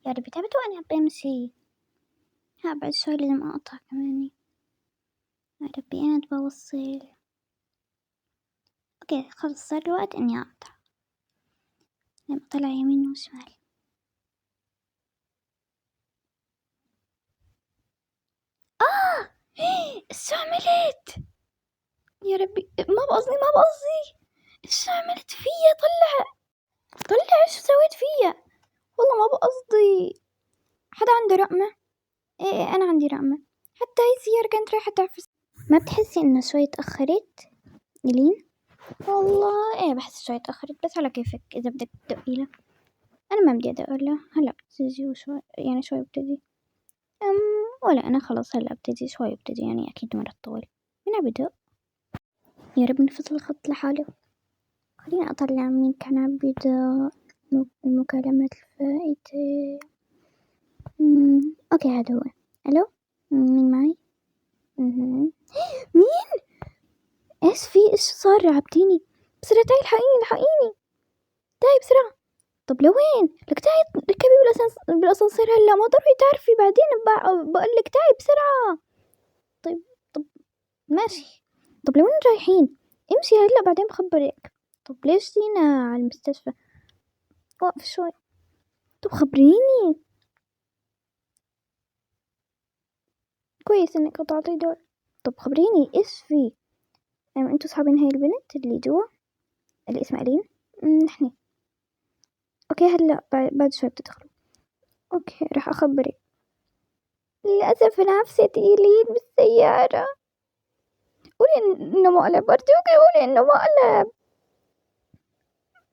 يا ربي تعبت وأنا بمشي. ها بعد شوي لازم أقطع كمان. يا ربي أنا بوصل. أوكي خلص صار الوقت إني أقطع. لما أطلع يمين وشمال. إيش عملت؟ يا ربي ما بقصدي إيش عملت فيا؟ طلع إيش سويت فيا؟ والله ما بقصدي. حدا عنده رقمة؟ إيه أنا عندي رقمة. حتى هاي السيارة كانت رايحة تعفس. ما بتحسي إنه شوي تأخرت إلين؟ والله إيه بحس شوي تأخرت، بس على كيفك إذا بدك تدقي له. أنا ما بدي أدق له، هلا بتجي وشوي يعني شوي بتجي. ولا أنا خلاص هلا بتجي شوي بتجي يعني أكيد مرة تطول. من عبدق؟ يا رب نفصل الخط لحاله. خليني أطلع مين كان عم بدأ المكالمات الفائتة. أوكي هذا هو. ألو مين معي؟ مين؟ إيش في إيش صار؟ رعبتيني. بسرعة تعي الحقيني تعي بسرعة. طب لوين؟ لك تعي ركبي بالأسانسير هلا، ما ضروري تعرفي بعدين بقولك تعي بسرعة. طب ماشي. طب لوين رايحين؟ امشي هلا بعدين بخبرك. طب ليش جينا على المستشفى؟ وقف شوي. طب خبريني. كويس انك قطعتي دور. طب خبريني ايش في. انتوا صحابين هاي البنت اللي جوا اللي اسمها إلين؟ نحن. اوكي هلا بعد شوي بتدخلوا. اوكي راح اخبرك. للأسف نفسي إلين بالسيارة. قولي انه مقلب، ارجوكي قولي انه مقلب.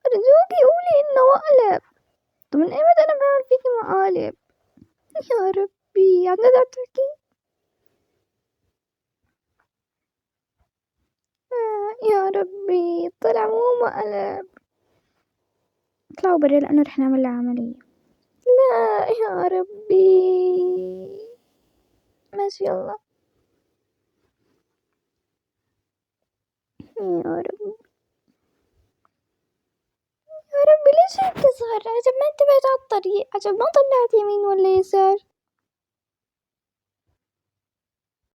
ارجوكي قولي انه مقلب. طب من ايمتى انا بعمل فيكي مقالب؟ يا ربي عم تقدر تحكي؟ يا ربي طلع مو مقلب. اطلعوا برا لأنه رح نعمل لها عملية. لا يا ربي. ماشي يلا. يا ربي يا ربي ليش هيك صار؟ عجب ما انتبهت على الطريق، عجب ما طلعت يمين ولا يسار.